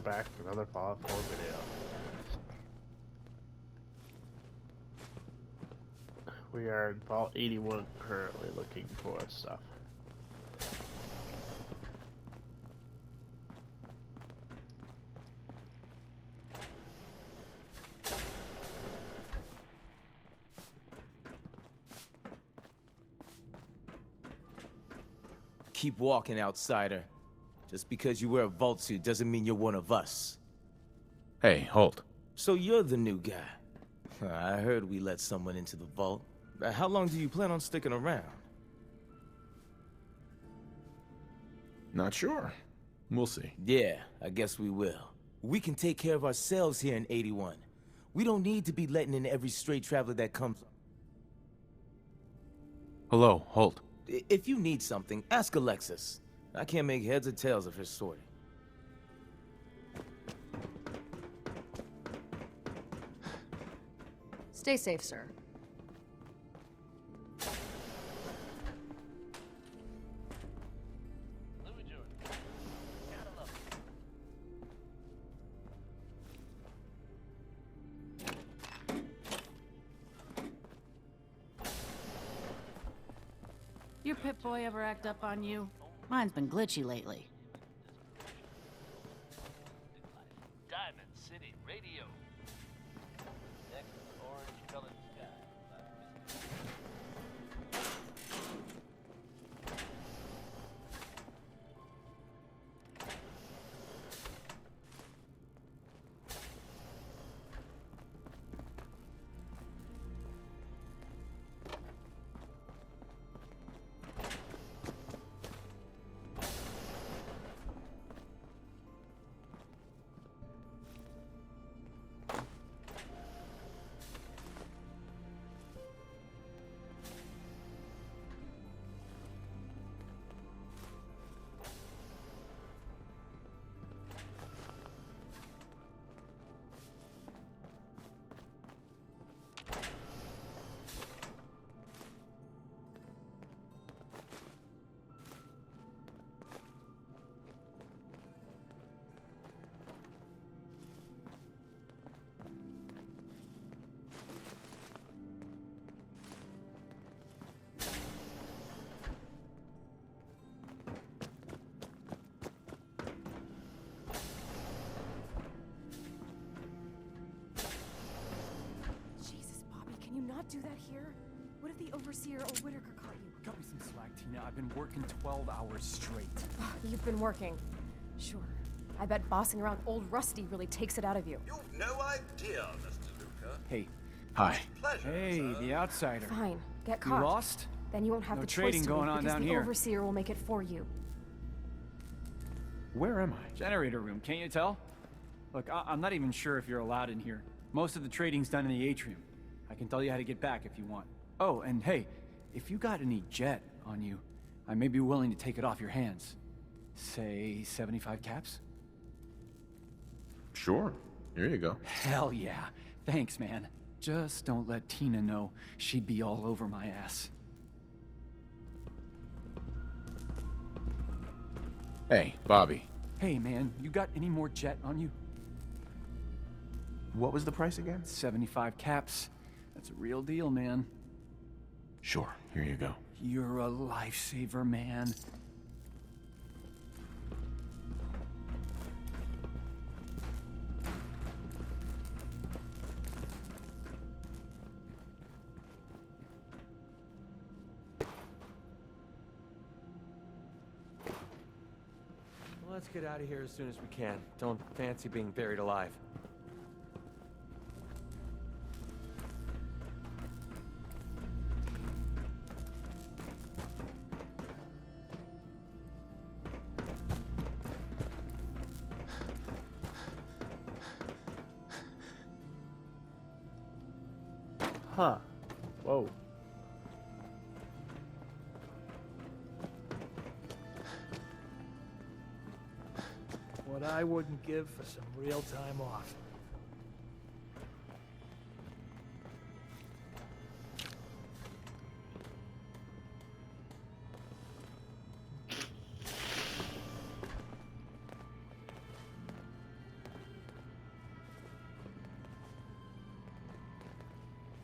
back to another Fallout 4 video. We are in Vault 81 currently looking for stuff. Keep walking, outsider. Just because you wear a vault suit doesn't mean you're one of us. Hey, Holt. So you're the new guy. I heard we let someone into the vault. How long do you plan on sticking around? Not sure. We'll see. Yeah, I guess we will. We can take care of ourselves here in 81. We don't need to be letting in every stray traveler that comes. Hello, Holt. If you need something, ask Alexis. I can't make heads or tails of her story. Stay safe, sir. Your Pip-Boy ever act up on you? Mine's been glitchy lately. Diamond City Radio. Next, orange-colored sky. not do that here? What if the Overseer or Whitaker caught you? Cut me some slack, Tina. I've been working 12 hours straight. You've been working. Sure. I bet bossing around old Rusty really takes it out of you. You've no idea, Mr. Luca. Hey. Hi. Pleasure, Hey, sir. the outsider. Fine. Get You caught. lost? Then you won't have No the trading choice to going leave on because down the here. Overseer will make it for you. Where am I? Generator room, can't you tell? Look, I'm not even sure if you're allowed in here. Most of the trading's done in the atrium. I can tell you how to get back if you want. Oh, and hey, if you got any jet on you, I may be willing to take it off your hands. Say 75 caps? Sure. Here you go. Hell yeah. Thanks, man. Just don't let Tina know. She'd be all over my ass. Hey, Bobby. Hey, man, you got any more jet on you? What was the price again? 75 caps. That's a real deal, man. Sure. Here you go. You're a lifesaver, man. Let's get out of here as soon as we can. Don't fancy being buried alive. Huh. Whoa. What I wouldn't give for some real time off.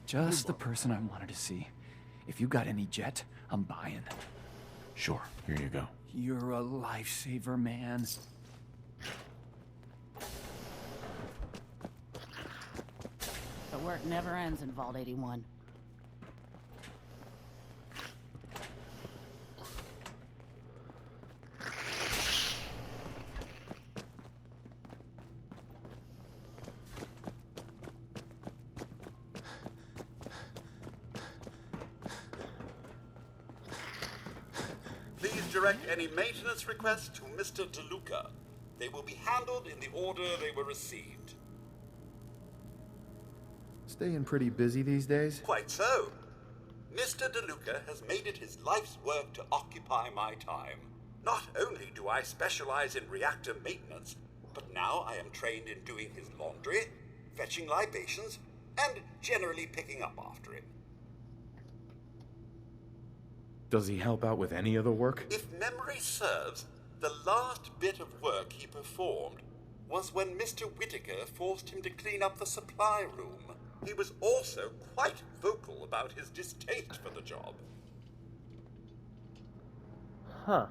Just the person I wanted to see. If you got any jet, I'm buying. Sure, here you go. You're a lifesaver, man. The work never ends in Vault 81. Please direct any maintenance requests to Mr. DeLuca. They will be handled in the order they were received. Staying pretty busy these days? Quite so. Mr. DeLuca has made it his life's work to occupy my time. Not only do I specialize in reactor maintenance, but now I am trained in doing his laundry, fetching libations, and generally picking up after him. Does he help out with any of the work? If memory serves, the last bit of work he performed was when Mr. Whittaker forced him to clean up the supply room. He was also quite vocal about his distaste for the job. Huh.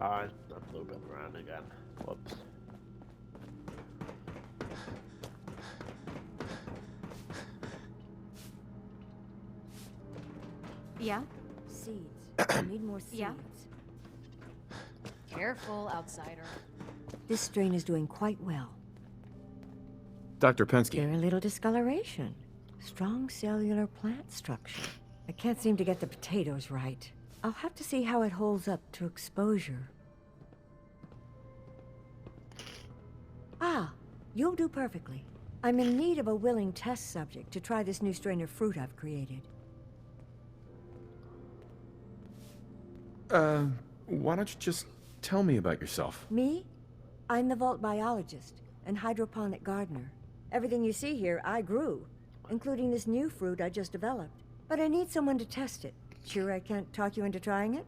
I'm looping around again. Whoops. Yeah? Seeds. I need more seeds. Yeah? Careful, outsider. This strain is doing quite well. Dr. Pensky. Very little discoloration. Strong cellular plant structure. I can't seem to get the potatoes right. I'll have to see how it holds up to exposure. Ah, you'll do perfectly. I'm in need of a willing test subject to try this new strain of fruit I've created. Why don't you just tell me about yourself? Me? I'm the vault biologist and hydroponic gardener. Everything you see here, I grew, including this new fruit I just developed. But I need someone to test it. Sure I can't talk you into trying it?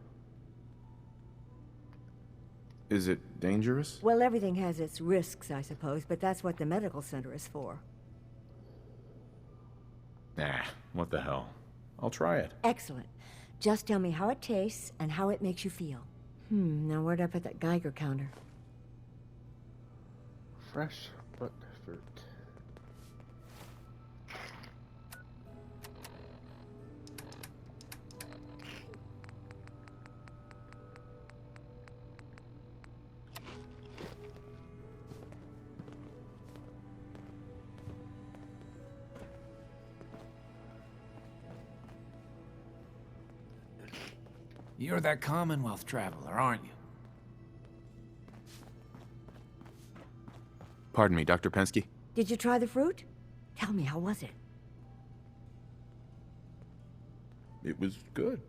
Is it dangerous? Well, everything has its risks, I suppose, but that's what the medical center is for. Nah, what the hell. I'll try it. Excellent. Just tell me how it tastes and how it makes you feel. Now where'd I put that Geiger counter? Fresh but fruit. You're that Commonwealth traveler, aren't you? Pardon me, Dr. Pensky? Did you try the fruit? Tell me, how was it? It was good.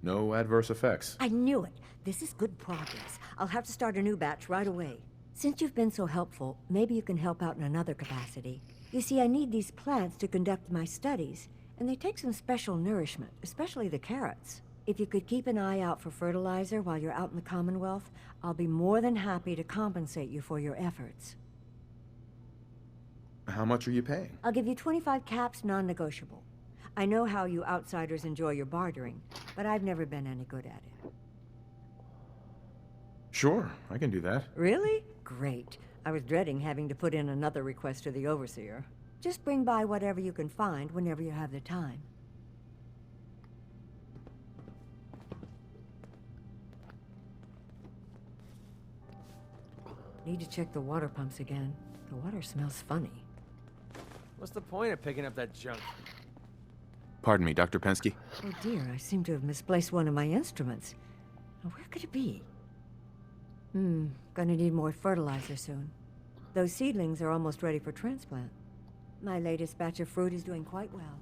No adverse effects. I knew it. This is good progress. I'll have to start a new batch right away. Since you've been so helpful, maybe you can help out in another capacity. You see, I need these plants to conduct my studies, and they take some special nourishment, especially the carrots. If you could keep an eye out for fertilizer while you're out in the Commonwealth, I'll be more than happy to compensate you for your efforts. How much are you paying? I'll give you 25 caps, non-negotiable. I know how you outsiders enjoy your bartering, but I've never been any good at it. Sure, I can do that. Really? Great. I was dreading having to put in another request to the Overseer. Just bring by whatever you can find whenever you have the time. Need to check the water pumps again. The water smells funny. What's the point of picking up that junk? Pardon me, Dr. Pensky? Oh dear, I seem to have misplaced one of my instruments. Now, where could it be? Gonna need more fertilizer soon. Those seedlings are almost ready for transplant. My latest batch of fruit is doing quite well.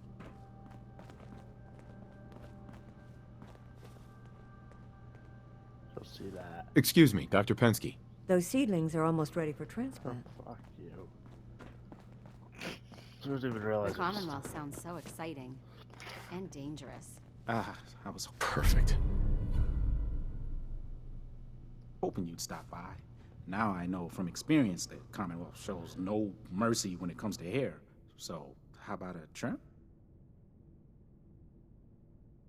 You'll see that. Excuse me, Dr. Pensky. Those seedlings are almost ready for transplant. Oh, fuck you. I didn't even realize The Commonwealth sounds so exciting. and dangerous. I was Perfect. hoping you'd stop by. Now I know from experience that Commonwealth shows no mercy when it comes to hair. So, how about a trim?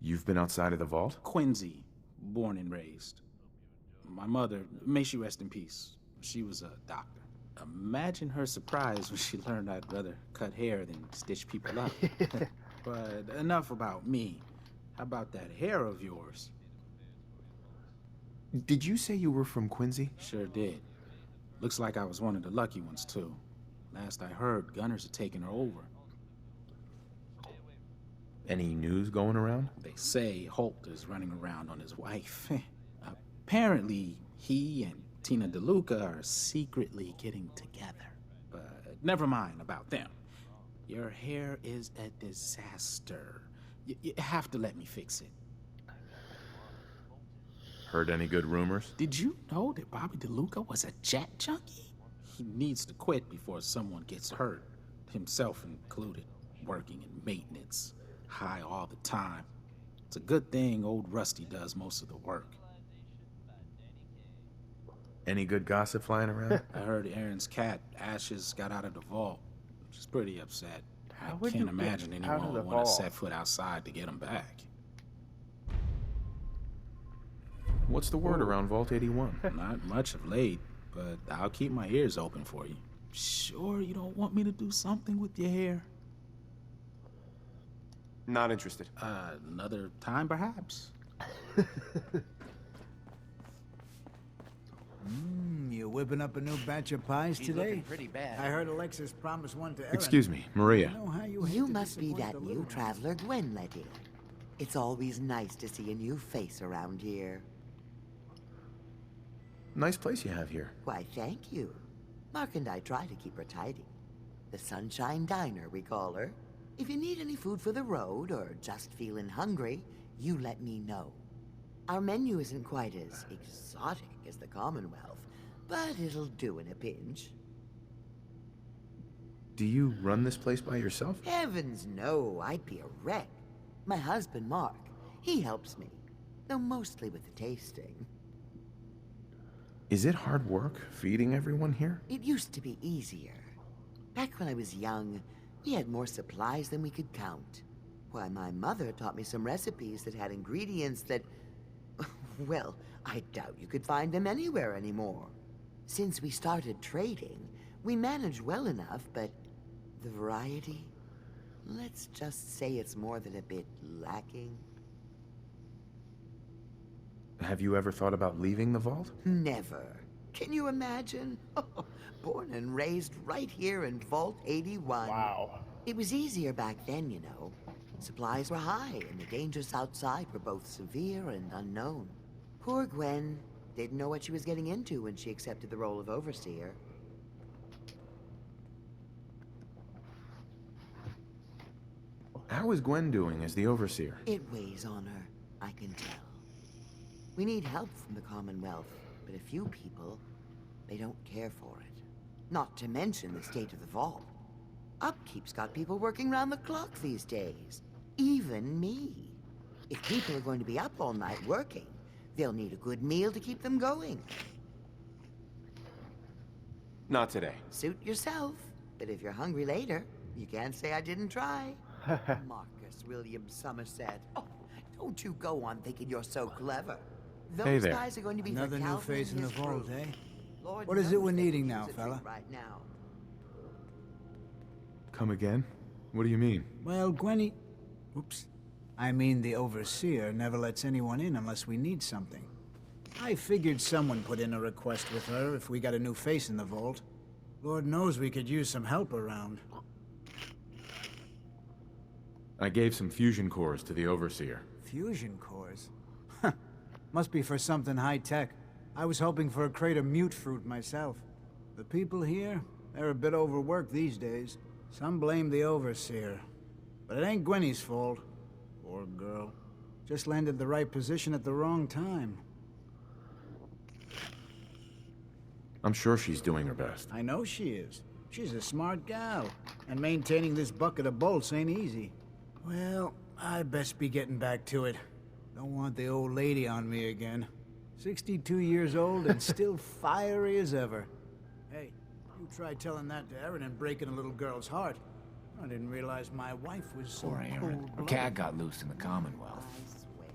You've been outside of the vault? Quincy, born and raised. My mother, may she rest in peace, she was a doctor. Imagine her surprise when she learned I'd rather cut hair than stitch people up. But enough about me. How about that hair of yours? Did you say you were from Quincy? Sure did. Looks like I was one of the lucky ones, too. Last I heard, Gunners had taken her over. Any news going around? They say Holt is running around on his wife. Apparently, he and Tina DeLuca are secretly getting together. But never mind about them. Your hair is a disaster. You have to let me fix it. Heard any good rumors? Did you know that Bobby DeLuca was a jet junkie? He needs to quit before someone gets hurt, himself included, working in maintenance, high all the time. It's a good thing old Rusty does most of the work. Any good gossip flying around? I heard Aaron's cat, Ashes, got out of the vault. She's pretty upset. I would you can't imagine get out of anyone the would want to vault? set foot outside to get him back. What's the word Ooh. around Vault 81? Not much of late, but I'll keep my ears open for you. Sure you don't want me to do something with your hair? Not interested. Another time, perhaps? You whipping up a new batch of pies He's today? looking pretty bad. I heard Alexis promised one to Ellen. Excuse me, Maria. I know how you hate You to must be disappoint that the new little ones. traveler, Gwen Letty. It's always nice to see a new face around here. Nice place you have here. Why, thank you. Mark and I try to keep her tidy. The Sunshine Diner, we call her. If you need any food for the road or just feeling hungry, you let me know. Our menu isn't quite as exotic as the Commonwealth, but it'll do in a pinch. Do you run this place by yourself? Heavens no, I'd be a wreck. My husband, Mark, he helps me, though mostly with the tasting. Is it hard work feeding everyone here? It used to be easier. Back when I was young, we had more supplies than we could count. Why, my mother taught me some recipes that had ingredients that... well, I doubt you could find them anywhere anymore. Since we started trading, we managed well enough, but the variety... let's just say it's more than a bit lacking. Have you ever thought about leaving the vault? Never. Can you imagine? Born and raised right here in Vault 81. Wow. It was easier back then, you know. Supplies were high, and the dangers outside were both severe and unknown. Poor Gwen didn't know what she was getting into when she accepted the role of overseer. How is Gwen doing as the overseer? It weighs on her, I can tell. We need help from the Commonwealth, but a few people, they don't care for it. Not to mention the state of the vault. Upkeep's got people working round the clock these days. Even me. If people are going to be up all night working, they'll need a good meal to keep them going. Not today. Suit yourself, but if you're hungry later, you can't say I didn't try. Marcus William Somerset. Oh, don't you go on thinking you're so clever. Those Hey there. guys are going to be Another for new Calvin face and in the his vault, crew. eh? Lord What is it knows we're they needing could now, use a fella? treat right now. Come again? What do you mean? Well, Gwenny... Oops. I mean, the Overseer never lets anyone in unless we need something. I figured someone put in a request with her if we got a new face in the vault. Lord knows we could use some help around. I gave some fusion cores to the overseer. Fusion cores? Huh. Must be for something high-tech. I was hoping for a crate of mute fruit myself. The people here, they're a bit overworked these days. Some blame the Overseer. But it ain't Gwenny's fault. Poor girl. Just landed the right position at the wrong time. I'm sure she's doing her best. I know she is. She's a smart gal. And maintaining this bucket of bolts ain't easy. Well, I best be getting back to it. Don't want the old lady on me again. 62 years old and still fiery as ever. Hey, you try telling that to Aaron and breaking a little girl's heart. I didn't realize my wife was so Poor Aaron. Her cold-blooded. cat got loose in the Commonwealth. I swear.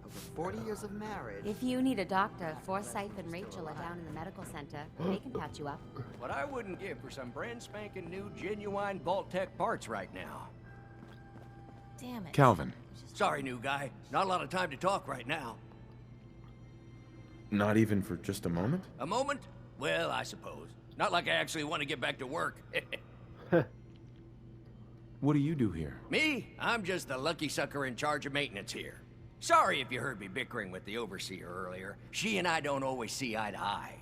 Over 40 years of marriage. If you need a doctor, Forsyth and Rachel are down in the medical center. They can patch you up. What I wouldn't give for some brand spanking new genuine Vault-Tec parts right now. Damn it. Calvin. Sorry, new guy. Not a lot of time to talk right now. Not even for just a moment? A moment? Well, I suppose. Not like I actually want to get back to work. What do you do here? Me? I'm just the lucky sucker in charge of maintenance here. Sorry if you heard me bickering with the overseer earlier. She and I don't always see eye to eye.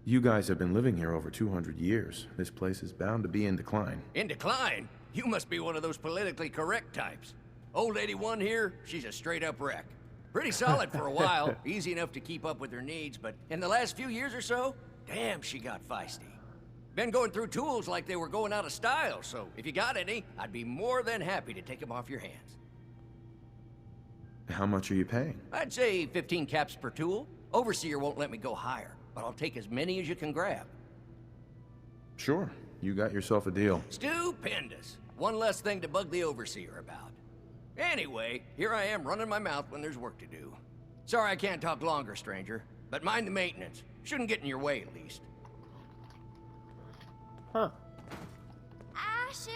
You guys have been living here over 200 years. This place is bound to be in decline. In decline? You must be one of those politically correct types. Old 81 here, she's a straight-up wreck. Pretty solid for a while, easy enough to keep up with her needs, but in the last few years or so, damn, she got feisty. Been going through tools like they were going out of style, so if you got any, I'd be more than happy to take them off your hands. How much are you paying? I'd say 15 caps per tool. Overseer won't let me go higher, but I'll take as many as you can grab. Sure, you got yourself a deal. Stupendous. One less thing to bug the Overseer about. Anyway, here I am running my mouth when there's work to do. Sorry I can't talk longer, stranger, but mind the maintenance. Shouldn't get in your way, at least. Huh. Ashes!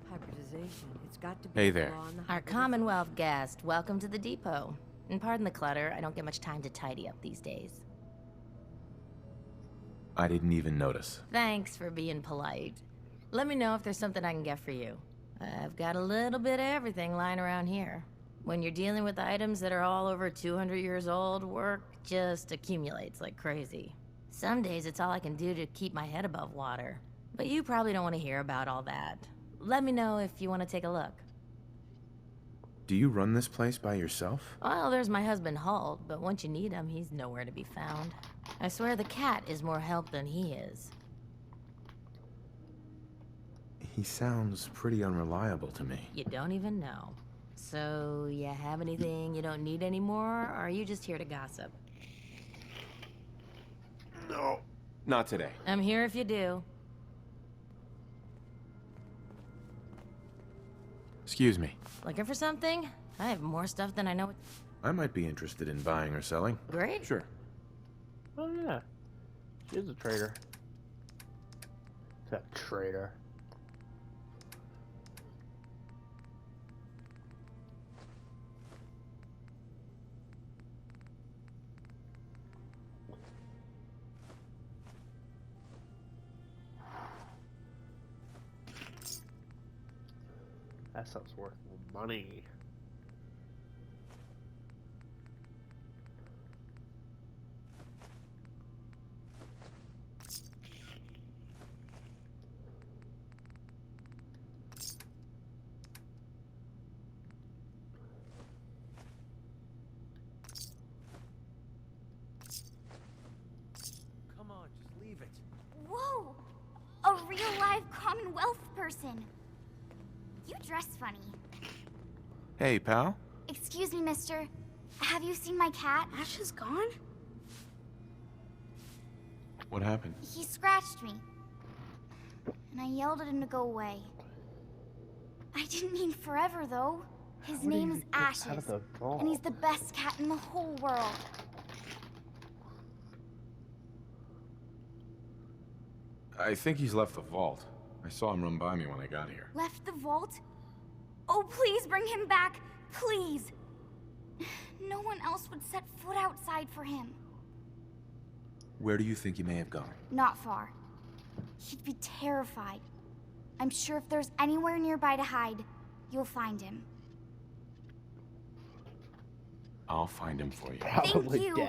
Hybridization. It's got to be. Hey there. Our Commonwealth guest, welcome to the depot. And pardon the clutter, I don't get much time to tidy up these days. I didn't even notice. Thanks for being polite. Let me know if there's something I can get for you. I've got a little bit of everything lying around here. When you're dealing with items that are all over 200 years old, work just accumulates like crazy. Some days it's all I can do to keep my head above water. But you probably don't want to hear about all that. Let me know if you want to take a look. Do you run this place by yourself? Well, there's my husband Halt, but once you need him, he's nowhere to be found. I swear the cat is more help than he is. He sounds pretty unreliable to me. You don't even know. So, you have anything you don't need anymore, or are you just here to gossip? No. Not today. I'm here if you do. Excuse me. Looking for something? I have more stuff than I know. I might be interested in buying or selling. Great. Sure. Oh yeah. She's a traitor. That traitor. That stuff's worth money. Come on, just leave it. Whoa! A real live Commonwealth person. You dress funny. Hey, pal. Excuse me, mister. Have you seen my cat? Ash is gone? What happened? He scratched me. And I yelled at him to go away. I didn't mean forever, though. His name is Ashes. And he's the best cat in the whole world. I think he's left the vault. I saw him run by me when I got here. Left the vault? Oh, please bring him back. Please. No one else would set foot outside for him. Where do you think he may have gone? Not far. He'd be terrified. I'm sure if there's anywhere nearby to hide, you'll find him. I'll find him for you. Thank you.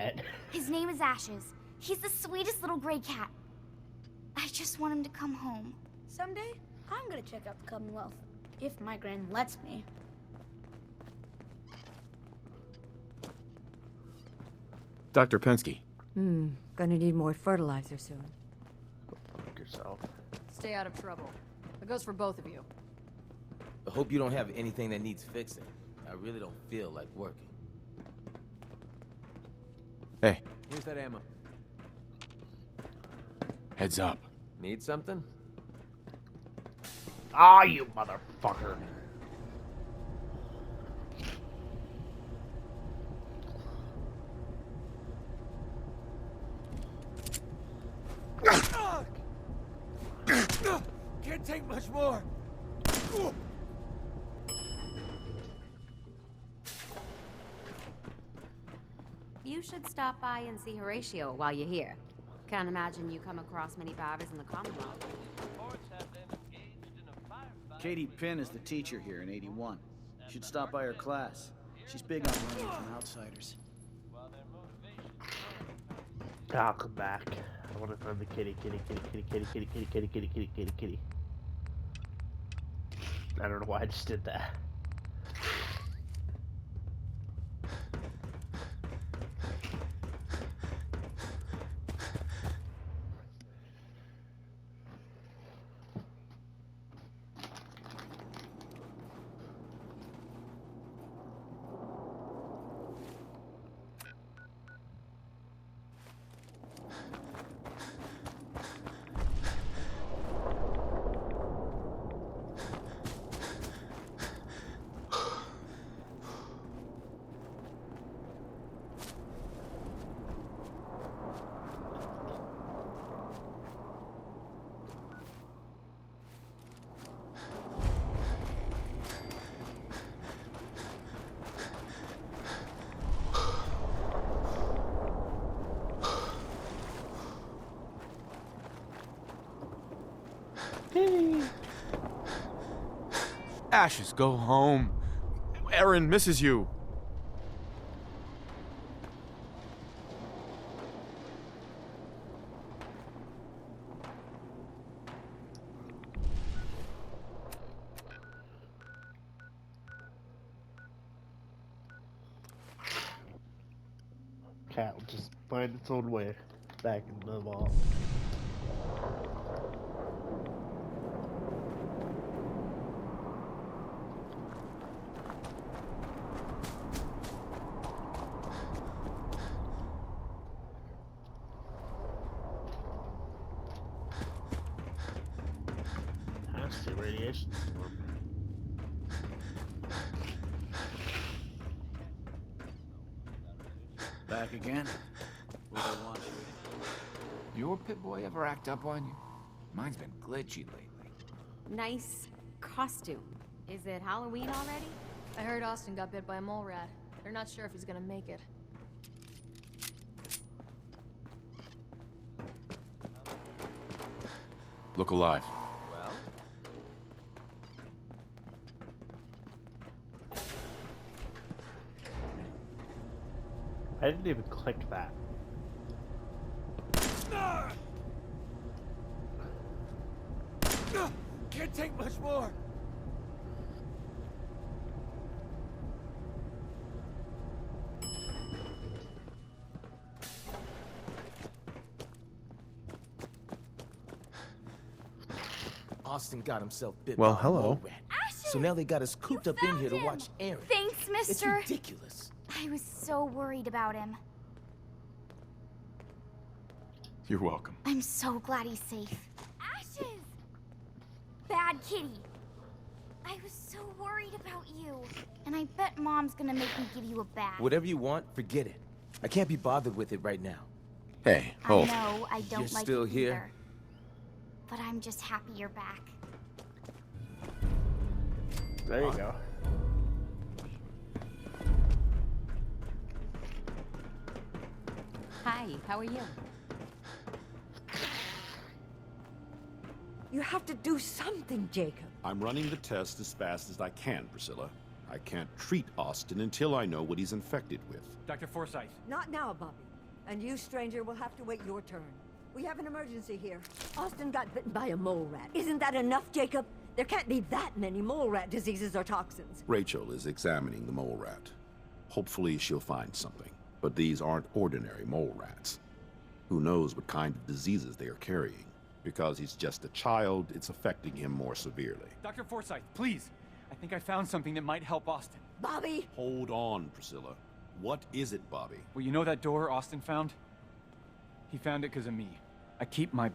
His name is Ashes. He's the sweetest little gray cat. I just want him to come home. Someday, I'm gonna check out the Commonwealth. If my grand lets me. Dr. Pensky. Gonna need more fertilizer soon. Fuck yourself. Stay out of trouble. That goes for both of you. I hope you don't have anything that needs fixing. I really don't feel like working. Hey. Here's that ammo. Heads up. Need something? Ah, you motherfucker. Can't take much more. You should stop by and see Horatio while you're here. Can't imagine you come across many Barbers in the Commonwealth. Katie Pinn is the teacher here in 81. You should stop by her class. She's big on learning from outsiders. I'll come back. I want to find the kitty. I don't know why I just did that. Ashes, go home. Erin misses you. Cat will just find its own way back in the vault. That's the radiation storm. Back again? What do they want you? Your Pip-Boy ever act up on you? Mine's been glitchy lately. Nice costume. Is it Halloween already? I heard Austin got bit by a mole rat. They're not sure if he's gonna make it. Look alive. Well? I didn't even click that. Can't take much more. Austin got himself bit Well, by a hello. mole rat. So now they got us cooped up in here to watch Aaron. Thanks, It's mister. ridiculous. I was so worried about him. You're welcome. I'm so glad he's safe. Ashes! Bad kitty. I was so worried about you. And I bet Mom's gonna make me give you a bath. Whatever you want, forget it. I can't be bothered with it right now. Hey, I hold. know, I don't You're like still it here? either. But I'm just happy you're back. There you go. Hi, how are you? You have to do something, Jacob. I'm running the test as fast as I can, Priscilla. I can't treat Austin until I know what he's infected with. Dr. Forsyth. Not now, Bobby. And you, stranger, will have to wait your turn. We have an emergency here. Austin got bitten by a mole rat. Isn't that enough, Jacob? There can't be that many mole rat diseases or toxins. Rachel is examining the mole rat. Hopefully she'll find something. But these aren't ordinary mole rats. Who knows what kind of diseases they are carrying? Because he's just a child, it's affecting him more severely. Dr. Forsyth, please. I think I found something that might help Austin. Bobby! Hold on, Priscilla. What is it, Bobby? Well, you know that door Austin found? He found it because of me. I keep my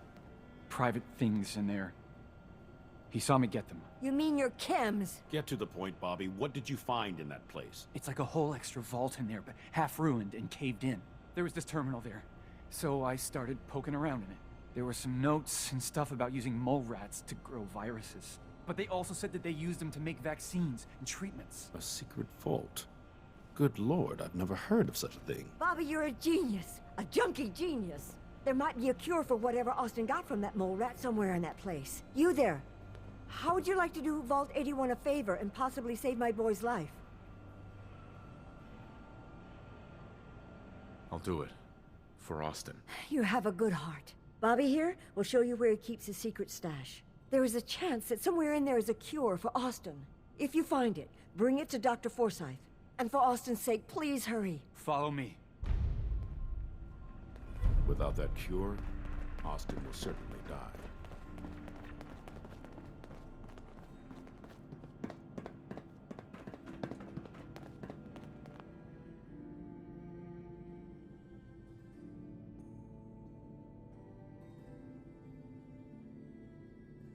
private things in there. He saw me get them. You mean your chems? Get to the point, Bobby. What did you find in that place? It's like a whole extra vault in there, but half ruined and caved in. There was this terminal there, so I started poking around in it. There were some notes and stuff about using mole rats to grow viruses. But they also said that they used them to make vaccines and treatments. A secret vault? Good Lord, I've never heard of such a thing. Bobby, you're a genius. A junkie genius. There might be a cure for whatever Austin got from that mole rat somewhere in that place. You there. How would you like to do Vault 81 a favor and possibly save my boy's life? I'll do it. For Austin. You have a good heart. Bobby here will show you where he keeps his secret stash. There is a chance that somewhere in there is a cure for Austin. If you find it, bring it to Dr. Forsyth. And for Austin's sake, please hurry. Follow me. Without that cure, Austin will certainly die.